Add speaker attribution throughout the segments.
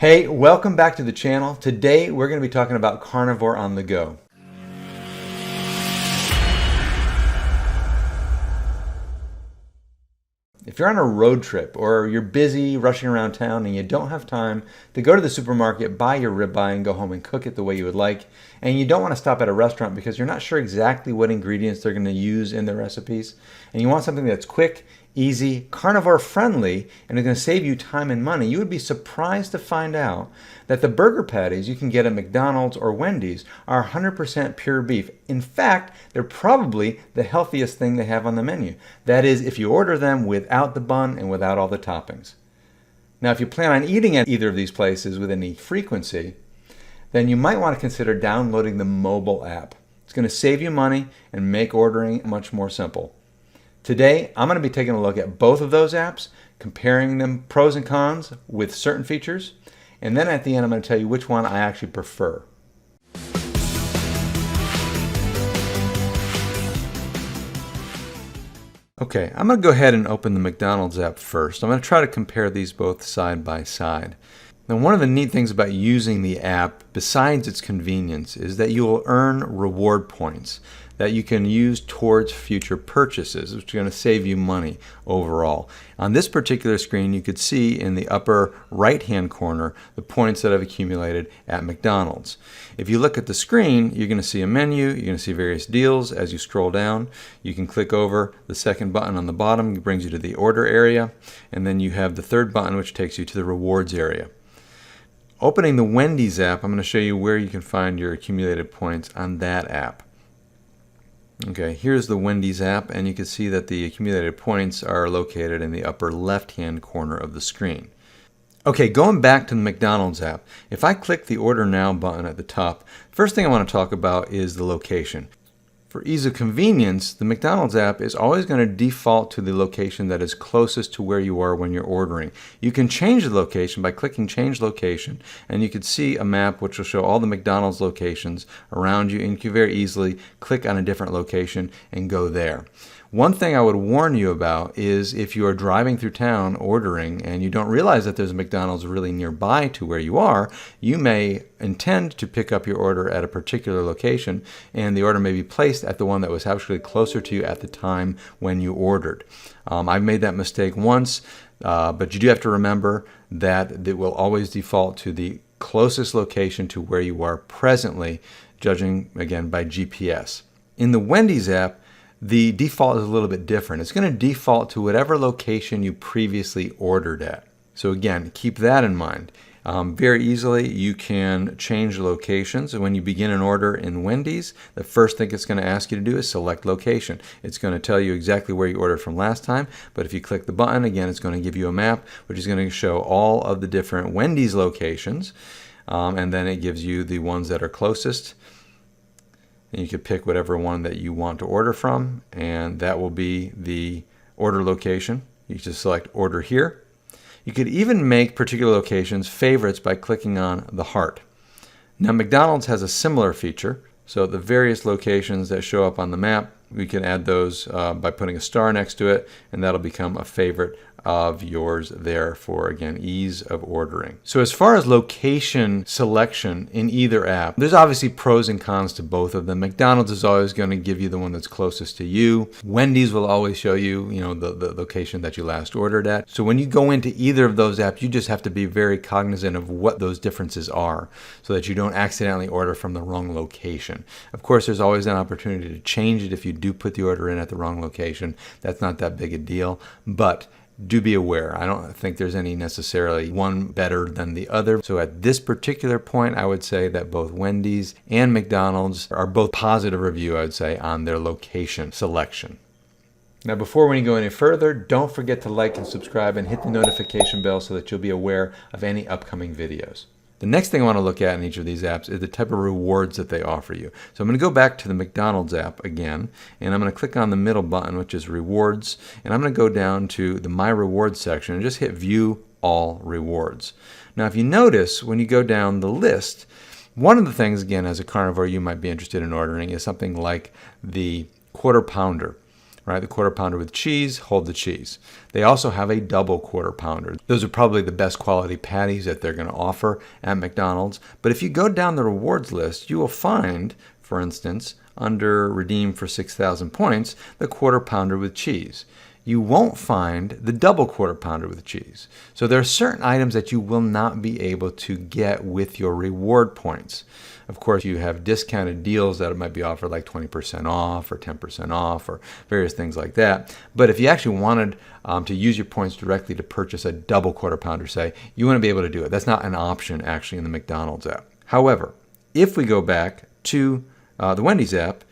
Speaker 1: Hey, welcome back to the channel. Today we're going to be talking about carnivore on the go. If you're on a road trip or you're busy rushing around town and you don't have time to go to the supermarket, buy your ribeye and go home and cook it the way you would like, and you don't want to stop at a restaurant because you're not sure exactly what ingredients they're going to use in their recipes, and you want something that's quick, easy, carnivore friendly, and is going to save you time and money, you would be surprised to find out that the burger patties you can get at McDonald's or Wendy's are 100% pure beef. In fact, they're probably the healthiest thing they have on the menu. That is, if you order them without the bun and without all the toppings. Now, if you plan on eating at either of these places with any frequency, then you might want to consider downloading the mobile app. It's going to save you money and make ordering much more simple. Today, I'm going to be taking a look at both of those apps, comparing them pros and cons with certain features, and then at the end I'm going to tell you which one I actually prefer. Okay, I'm going to go ahead and open the McDonald's app first. I'm going to try to compare these both side by side. Now, one of the neat things about using the app, besides its convenience, is that you will earn reward points that you can use towards future purchases, which is going to save you money overall. On this particular screen, you could see in the upper right-hand corner the points that I've accumulated at McDonald's. If you look at the screen, you're going to see a menu, you're going to see various deals. As you scroll down, you can click over the second button on the bottom, it brings you to the order area, and then you have the third button, which takes you to the rewards area. Opening the Wendy's app, I'm going to show you where you can find your accumulated points on that app. Okay, here's the Wendy's app, and you can see that the accumulated points are located in the upper left-hand corner of the screen. Okay, going back to the McDonald's app, if I click the Order Now button at the top, first thing I want to talk about is the location. For ease of convenience, the McDonald's app is always going to default to the location that is closest to where you are when you're ordering. You can change the location by clicking Change Location, and you can see a map which will show all the McDonald's locations around you, and you can very easily click on a different location and go there. One thing I would warn you about is if you are driving through town ordering and you don't realize that there's a McDonald's really nearby to where you are, you may intend to pick up your order at a particular location and the order may be placed at the one that was actually closer to you at the time when you ordered. I've made that mistake once, but you do have to remember that it will always default to the closest location to where you are presently, judging again by GPS. In the Wendy's app, the default is a little bit different. It's going to default to whatever location you previously ordered at. So again, keep that in mind. Very easily, you can change locations. When you begin an order in Wendy's, the first thing it's going to ask you to do is select location. It's going to tell you exactly where you ordered from last time, but if you click the button, again, it's going to give you a map, which is going to show all of the different Wendy's locations, and then it gives you the ones that are closest. And you can pick whatever one that you want to order from, and that will be the order location. You just select Order Here. You could even make particular locations favorites by clicking on the heart. Now, McDonald's has a similar feature, so the various locations that show up on the map, we can add those by putting a star next to it, and that'll become a favorite of yours there for, again, ease of ordering. So as far as location selection in either app, there's obviously pros and cons to both of them. McDonald's is always going to give you the one that's closest to you. Wendy's will always show you, the location that you last ordered at. So when you go into either of those apps, you just have to be very cognizant of what those differences are so that you don't accidentally order from the wrong location. Of course, there's always an opportunity to change it if you do put the order in at the wrong location. That's not that big a deal, but do be aware. I don't think there's any necessarily one better than the other. So at this particular point, I would say that both Wendy's and McDonald's are both positive review, I would say, on their location selection. Now, before we go any further, don't forget to like and subscribe and hit the notification bell so that you'll be aware of any upcoming videos. The next thing I want to look at in each of these apps is the type of rewards that they offer you. So I'm going to go back to the McDonald's app again, and I'm going to click on the middle button, which is Rewards, and I'm going to go down to the My Rewards section and just hit View All Rewards. Now, if you notice, when you go down the list, one of the things, again, as a carnivore you might be interested in ordering is something like the Quarter Pounder. right? The quarter pounder with cheese, hold the cheese. They also have a double quarter pounder. Those are probably the best quality patties that they're going to offer at McDonald's. But if you go down the rewards list, you will find, for instance, under redeem for 6,000 points, the quarter pounder with cheese. You won't find the double quarter pounder with cheese. So there are certain items that you will not be able to get with your reward points. Of course, you have discounted deals that might be offered like 20% off or 10% off or various things like that. But if you actually wanted to use your points directly to purchase a double quarter pounder, say, you wouldn't be able to do it. That's not an option actually in the McDonald's app. However, if we go back to the Wendy's app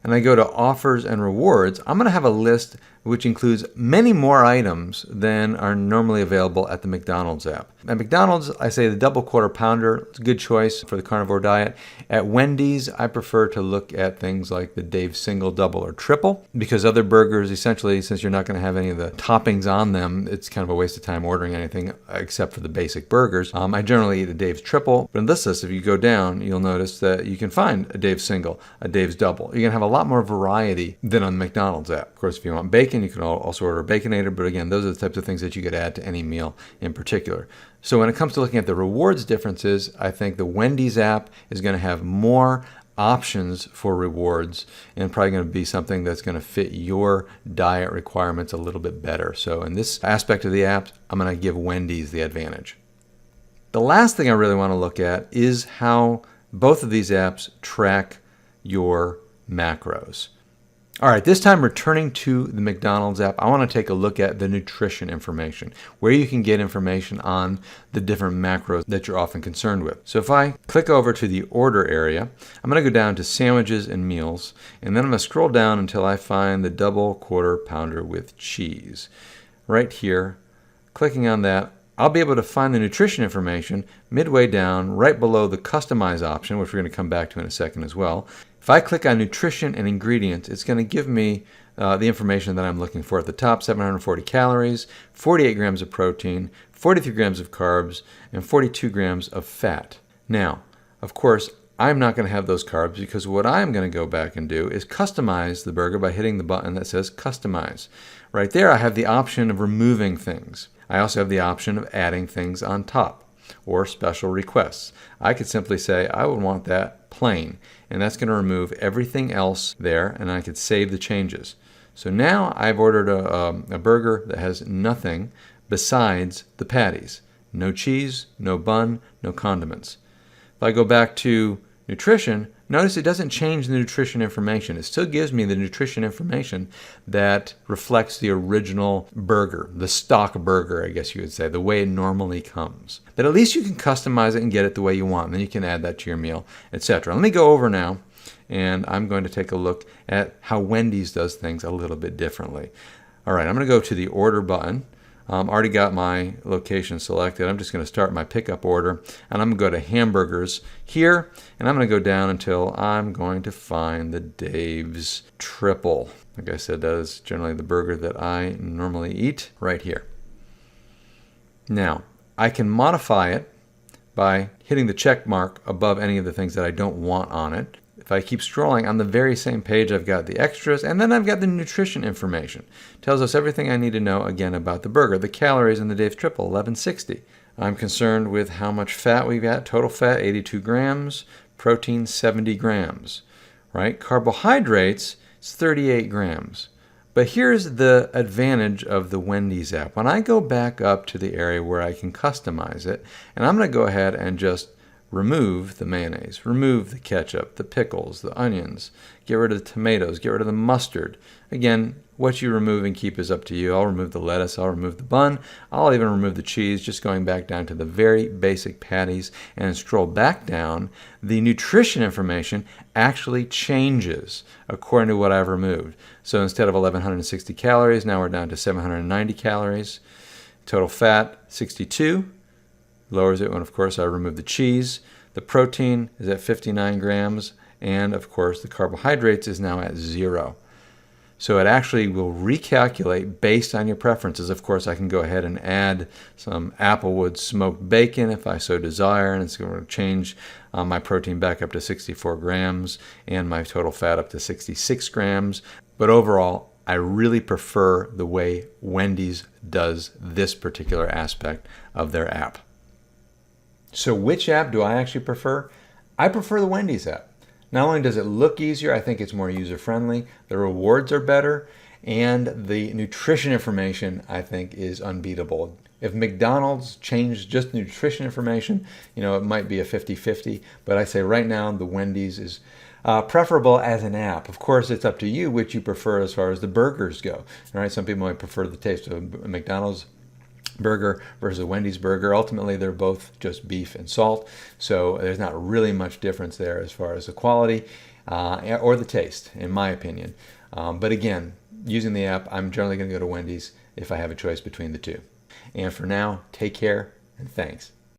Speaker 1: and I go to offers and rewards, I'm going to have a list which includes many more items than are normally available at the McDonald's app. At McDonald's, I say the double quarter pounder is a good choice for the carnivore diet. At Wendy's, I prefer to look at things like the Dave's single, double, or triple, because other burgers, essentially, since you're not going to have any of the toppings on them, it's kind of a waste of time ordering anything except for the basic burgers. I generally eat a Dave's triple, but in this list, if you go down, you'll notice that you can find a Dave's single, a Dave's double. You're going to have a lot more variety than on the McDonald's app. Of course, if you want bacon, you can also order a Baconator, but again, those are the types of things that you could add to any meal in particular. So when it comes to looking at the rewards differences, I think the Wendy's app is going to have more options for rewards and probably going to be something that's going to fit your diet requirements a little bit better. So in this aspect of the app, I'm going to give Wendy's the advantage. The last thing I really want to look at is how both of these apps track your macros. All right, this time returning to the McDonald's app, I want to take a look at the nutrition information, where you can get information on the different macros that you're often concerned with. So if I click over to the order area, I'm going to go down to sandwiches and meals, and then I'm going to scroll down until I find the double quarter pounder with cheese. Right here, clicking on that, I'll be able to find the nutrition information midway down, right below the customize option, which we're going to come back to in a second as well. If I click on nutrition and ingredients, it's going to give me the information that I'm looking for at the top: 740 calories, 48 grams of protein, 43 grams of carbs, and 42 grams of fat. Now, of course, I'm not going to have those carbs because what I'm going to go back and do is customize the burger by hitting the button that says customize. Right there, I have the option of removing things. I also have the option of adding things on top or special requests. I could simply say I would want that plain, and that's going to remove everything else there, and I could save the changes. So now I've ordered a burger that has nothing besides the patties. No cheese, no bun, no condiments. If I go back to nutrition, notice it doesn't change the nutrition information. It still gives me the nutrition information that reflects the original burger, the stock burger, I guess you would say, the way it normally comes. But at least you can customize it and get it the way you want, and then you can add that to your meal, etc. Let me go over now, and I'm going to take a look at how Wendy's does things a little bit differently. All right, I'm going to go to the order button. Already got my location selected. I'm just going to start my pickup order, and I'm going to go to hamburgers here, and I'm going to go down until I'm going to find the Dave's triple. Like I said, that is generally the burger that I normally eat right here. Now, I can modify it by hitting the check mark above any of the things that I don't want on it. If I keep scrolling, on the very same page, I've got the extras, and then I've got the nutrition information. It tells us everything I need to know, again, about the burger. The calories in the Dave's Triple, 1160. I'm concerned with how much fat we've got. Total fat, 82 grams. Protein, 70 grams. Right? Carbohydrates, it's 38 grams. But here's the advantage of the Wendy's app. When I go back up to the area where I can customize it, and I'm going to go ahead and just remove the mayonnaise, remove the ketchup, the pickles, the onions, get rid of the tomatoes, get rid of the mustard. Again, what you remove and keep is up to you. I'll remove the lettuce, I'll remove the bun, I'll even remove the cheese, just going back down to the very basic patties, and scroll back down. The nutrition information actually changes according to what I've removed. So instead of 1160 calories, now we're down to 790 calories. Total fat, 62. Lowers it when, of course, I remove the cheese. The protein is at 59 grams, and, of course, the carbohydrates is now at 0. So it actually will recalculate based on your preferences. Of course, I can go ahead and add some Applewood smoked bacon if I so desire, and it's going to change my protein back up to 64 grams and my total fat up to 66 grams. But overall, I really prefer the way Wendy's does this particular aspect of their app. So which app do I actually prefer? I prefer the Wendy's app. Not only does it look easier, I think it's more user-friendly, the rewards are better, and the nutrition information, I think, is unbeatable. If McDonald's changed just nutrition information, it might be a 50-50, but I say right now the Wendy's is preferable as an app. Of course, it's up to you which you prefer as far as the burgers go. All right, some people might prefer the taste of a McDonald's burger versus a Wendy's burger. Ultimately, they're both just beef and salt, so there's not really much difference there as far as the quality or the taste, in my opinion. But again, using the app, I'm generally going to go to Wendy's if I have a choice between the two. And for now, take care and thanks.